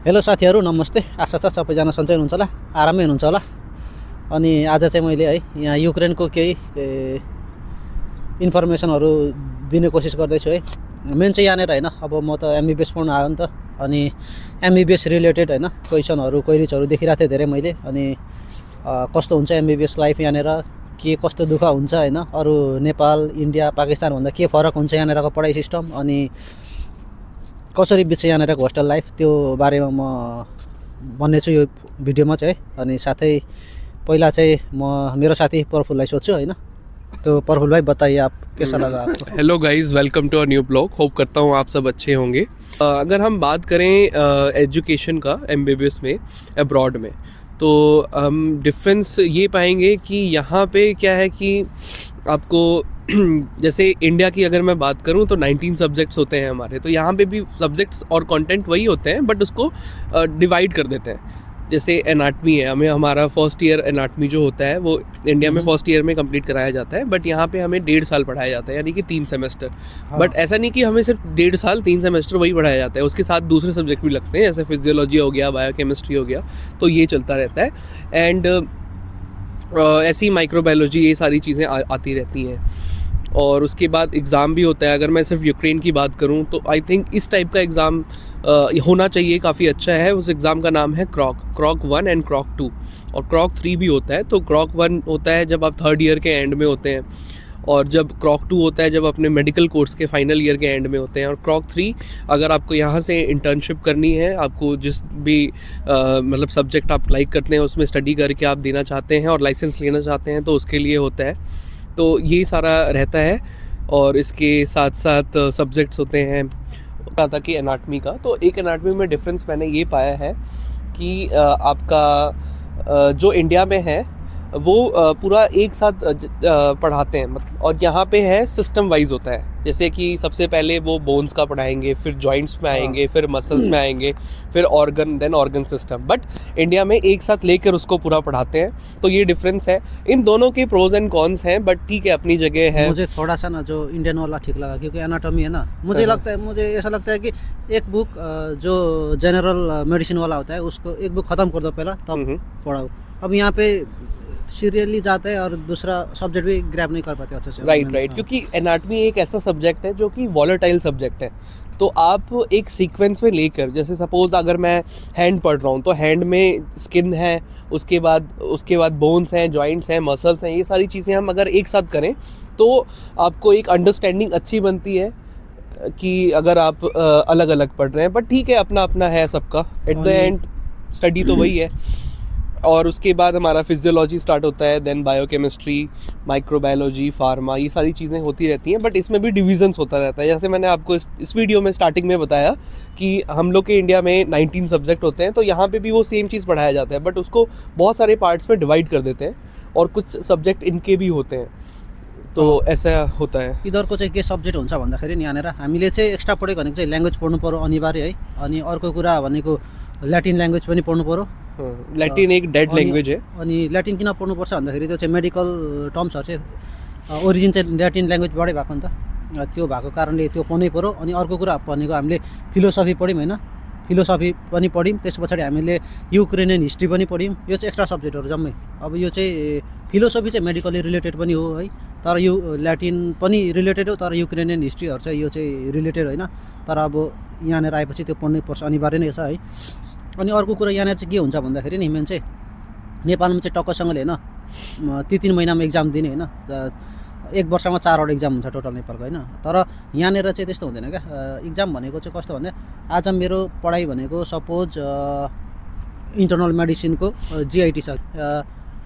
Hello साथीहरू नमस्ते। आशा छ सबैजना सन्चै हुनुहुन्छ होला, आरामै हुनुहुन्छ होला। अनि आज चाहिँ मैले है यहाँ युक्रेनको केही इन्फर्मेसनहरू दिने कोसिस गर्दैछु है। मेन चाहिँ यहाँनिर होइन, अब म त एमबिबिएस पढ्न आयो नि त। अनि एमबिबिएस रिलेटेड होइन क्वेसनहरू क्वेरिजहरू देखिरहेको थिएँ धेरै मैले। अनि कस्तो हुन्छ एमबिबिएस लाइफ यहाँनिर, के कस्तो दुःख हुन्छ होइन, अरू नेपाल इन्डिया पाकिस्तानभन्दा के फरक हुन्छ यहाँनिरको पढाइ सिस्टम, अनि कसरी बित्छ यहाँनिरको होस्टेल लाइफ, त्यो बारेमा म भन्नेछु यो भिडियोमा चाहिँ है। अनि साथै पहिला चाहिँ म मेरो साथी प्रफुल्ललाई सोध्छु होइन। तो प्रफुल्ल भाई बताइए आप कैसा लगा आपको? Hello guys, welcome to a new blog. Hope करता हूँ आप सब अच्छे होंगे। अगर हम बात करें एजुकेशन का एमबीबीएस में अब्रॉड में, तो हम डिफरेंस ये पाएंगे कि यहाँ पे क्या है कि आपको जैसे इंडिया की अगर मैं बात करूँ तो 19 सब्जेक्ट्स होते हैं हमारे, तो यहाँ पे भी सब्जेक्ट्स और कंटेंट वही होते हैं, बट उसको डिवाइड कर देते हैं। जैसे एनाटमी है, हमें हमारा फर्स्ट ईयर एनाटमी जो होता है वो इंडिया में फर्स्ट ईयर में कंप्लीट कराया जाता है, बट यहाँ पे हमें 1.5 साल पढ़ाया जाता है, यानी कि 3 सेमेस्टर। बट ऐसा नहीं कि हमें सिर्फ 1.5 साल 3 सेमेस्टर वही पढ़ाया जाता है, उसके साथ दूसरे सब्जेक्ट भी लगते हैं, जैसे फिजियोलॉजी हो गया, बायोकेमिस्ट्री हो गया, तो ये चलता रहता है। एंड ऐसी माइक्रोबायोलॉजी, ये सारी चीज़ें आती रहती हैं। और उसके बाद एग्ज़ाम भी होता है। अगर मैं सिर्फ यूक्रेन की बात करूं तो आई थिंक इस टाइप का एग्ज़ाम होना चाहिए, काफ़ी अच्छा है। उस एग्ज़ाम का नाम है क्रॉक 1 एंड क्रॉक 2, और क्रॉक 3 भी होता है। तो क्रॉक 1 होता है जब आप 3rd ईयर के एंड में होते हैं, और जब क्रॉक 2 होता है जब अपने मेडिकल कोर्स के फाइनल ईयर के एंड में होते हैं, और क्रॉक 3 अगर आपको यहाँ से इंटर्नशिप करनी है, आपको जिस भी मतलब सब्जेक्ट आप लाइक करते हैं उसमें स्टडी करके आप देना चाहते हैं और लाइसेंस लेना चाहते हैं, तो उसके लिए होता है। तो ये सारा रहता है। और इसके साथ साथ सब्जेक्ट्स होते हैं, कहा था कि एनाटमी का, तो एक एनाटमी में डिफरेंस मैंने ये पाया है कि आपका जो इंडिया में है वो पूरा एक साथ पढ़ाते हैं, मतलब, और यहाँ पे है सिस्टम वाइज होता है। जैसे कि सबसे पहले वो बोन्स का पढ़ाएंगे, फिर जॉइंट्स में आएंगे, फिर मसल्स में आएंगे, फिर organ, then organ system. But India में एक साथ लेकर उसको पूरा पढ़ाते हैं, तो ये डिफरेंस है। इन दोनों के प्रोज एंड कॉन्स हैं, बट ठीक है, अपनी जगह है। मुझे थोड़ा सा ना जो इंडियन वाला ठीक लगा, क्योंकि एनाटॉमी है ना, मुझे लगता है, मुझे ऐसा लगता है कि एक बुक जो जनरल मेडिसिन वाला होता है उसको एक बुक ख़त्म कर दो पहला, तब पढ़ाओ। अब यहाँ पे सीरियली जाता है और दूसरा सब्जेक्ट भी ग्रैब नहीं कर पाते अच्छे से। राइट, क्योंकि एनाटमी एक ऐसा सब्जेक्ट है जो कि वॉलेटाइल सब्जेक्ट है। तो आप एक सीक्वेंस में लेकर, जैसे सपोज अगर मैं हैंड पढ़ रहा हूँ तो हैंड में स्किन है, उसके बाद बोन्स हैं, जॉइंट्स हैं, मसल्स हैं, ये सारी चीज़ें हम अगर एक साथ करें तो आपको एक अंडरस्टैंडिंग अच्छी बनती है कि अगर आप अलग अलग पढ़ रहे हैं। बट ठीक है, अपना अपना है सबका, एट द एंड स्टडी तो वही है। और उसके बाद हमारा फिजियोलॉजी स्टार्ट होता है, देन बायोकेमिस्ट्री, माइक्रोबायोलॉजी, फार्मा, ये सारी चीज़ें होती रहती हैं। बट इसमें भी डिविजन्स होता रहता है। जैसे मैंने आपको इस वीडियो में स्टार्टिंग में बताया कि हम लोग के इंडिया में 19 सब्जेक्ट होते हैं, तो यहाँ पे भी वो सेम चीज़ पढ़ाया जाता है, बट उसको बहुत सारे पार्ट्स में डिवाइड कर देते हैं, और कुछ सब्जेक्ट इनके भी होते हैं। तो ऐसा होता है। यिनीहरूको चाहिँ के सब्जेक्ट हुन्छ भन्दाखेरि नि यहाँनिर हामीले चाहिँ एक्स्ट्रा पढेको भनेको चाहिँ ल्याङ्ग्वेज पढ्नु पर्यो अनिवार्य है। अनि अर्को कुरा भनेको ल्याटिन ल्याङ्ग्वेज पनि पढ्नु पर्यो। ल्याटिन एक डेड ल्याङ्ग्वेज है। अनि ल्याटिन किन पढ्नुपर्छ भन्दाखेरि त्यो चाहिँ मेडिकल टर्म्सहरू चाहिँ ओरिजिन चाहिँ ल्याटिन ल्याङ्ग्वेजबाटै भएको नि त, त्यो भएको कारणले त्यो पढ्नै पर्यो। अनि अर्को कुरा भनेको हामीले फिलोसफी पढ्यौँ होइन, फिलोसफी पनि पढ्यौँ। त्यस पछाडि हामीले युक्रेनियन हिस्ट्री पनि पढ्यौँ। यो चाहिँ एक्स्ट्रा सब्जेक्टहरू जम्मै। अब यो चाहिँ फिलोसफी चाहिँ मेडिकली रिलेटेड पनि हो है, तर यो ल्याटिन पनि रिलेटेड हो, तर युक्रेनियन हिस्ट्रीहरू चाहिँ यो चाहिँ रिलेटेड होइन। तर अब यहाँनिर आएपछि त्यो पढ्नै पर्छ, अनिवार्य नै छ है। अनि अर्को कुरा यहाँनिर चाहिँ के हुन्छ भन्दाखेरि नि, मेन चाहिँ नेपालमा चाहिँ टक्कसँगले होइन 3 महिनामा एक्जाम दिने होइन, 1 वर्षमा 4वटा एक्जाम हुन्छ टोटल नेपालको होइन। तर यहाँनिर चाहिँ त्यस्तो हुँदैन क्या। एक्जाम भनेको चाहिँ कस्तो भने, आज मेरो पढाइ भनेको सपोज इन्टरनल मेडिसिनको जिआइटी छ,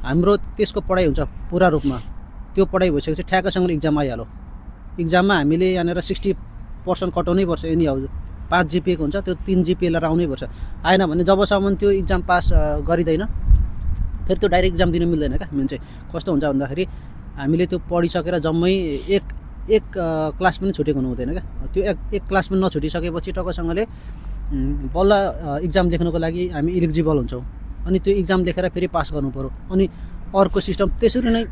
हाम्रो त्यसको पढाइ हुन्छ पुरा रूपमा। त्यो पढाइ भइसकेपछि ठ्याक्कसँगले एक्जाम आइहाल्यो। एक्जाममा हामीले यहाँनिर 60% कटाउनै पर्छ। यदि अब 5 जिपिएको हुन्छ त्यो 3 जिपिए लिएर आउनै पर्छ। आएन भने जबसम्म त्यो एक्जाम पास गरिँदैन फेरि त्यो डाइरेक्ट एक्जाम दिनु मिल्दैन क्या। मेन चाहिँ कस्तो हुन्छ भन्दाखेरि हामीले त्यो पढिसकेर जम्मै एक क्लास पनि छुटेको हुनु हुँदैन क्या। त्यो एक क्लास पनि नछुटिसकेपछि टक्कसँगले बल्ल एक्जाम लेख्नको लागि हामी इलिजिबल हुन्छौँ। अनि त्यो एक्जाम लेखेर फेरि पास गर्नु पर्यो। अनि अर्को सिस्टम त्यसरी नै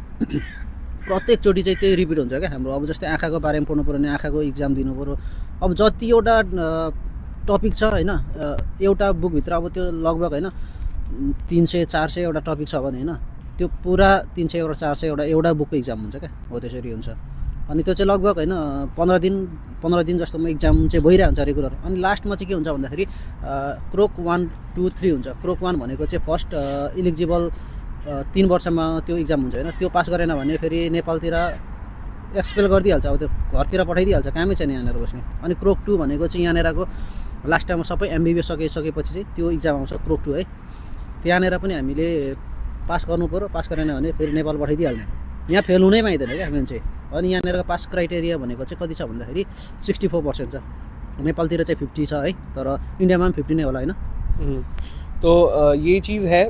प्रत्येकचोटि चाहिँ त्यही रिपिट हुन्छ क्या हाम्रो। अब जस्तै आँखाको बारेमा पढ्नु पऱ्यो भने आँखाको एक्जाम दिनु पऱ्यो। अब जतिवटा टपिक छ होइन, एउटा बुकभित्र अब त्यो लगभग होइन 300-400 एउटा टपिक छ भने होइन त्यो पुरा 300 एउटा 400 एउटा बुकको इक्जाम हुन्छ क्या, हो त्यसरी हुन्छ। अनि त्यो चाहिँ लगभग होइन 15 दिन जस्तोमा इक्जाम चाहिँ भइरहेको हुन्छ रेगुलर। अनि लास्टमा चाहिँ के हुन्छ भन्दाखेरि क्रोक 1, 2, 3 हुन्छ। क्रोक 1 भनेको चाहिँ फर्स्ट इलिजिबल 3 वर्षमा त्यो इक्जाम हुन्छ होइन, त्यो पास गरेन भने फेरि नेपालतिर एक्सपेल गरिदिइहाल्छ, अब त्यो घरतिर पठाइदिइहाल्छ, कामै छैन यहाँनिर बस्ने। अनि क्रोक 2 भनेको चाहिँ यहाँनिरको लास्ट टाइममा सबै एमबिबिएस सकेपछि चाहिँ त्यो इक्जाम आउँछ क्रोक 2 है। त्यहाँनिर पनि हामीले पास गर्नु पऱ्यो, पास गरेन भने फेरि नेपाल पठाइदिइहाल्ने, यहाँ फेल हुनै पाइँदैन क्या मेन चाहिँ। अनि यहाँनिरको पास क्राइटेरिया भनेको चाहिँ कति छ भन्दाखेरि 64% छ, नेपालतिर चाहिँ 50 छ है, तर इन्डियामा पनि 50 नै होला होइन। तो ये चीज़ है।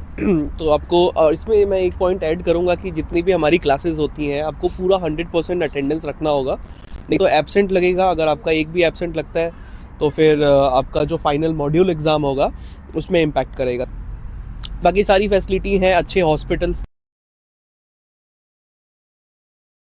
तो आपको इसमें मैं एक पॉइंट ऐड करूँगा कि जितनी भी हमारी क्लासेस होती हैं आपको पूरा 100% अटेंडेंस रखना होगा, नहीं तो एब्सेंट लगेगा। अगर आपका एक भी एब्सेंट लगता है तो फिर आपका जो फाइनल मॉड्यूल एग्ज़ाम होगा उसमें इम्पैक्ट करेगा। बाकी सारी फैसिलिटी हैं, अच्छे हॉस्पिटल्स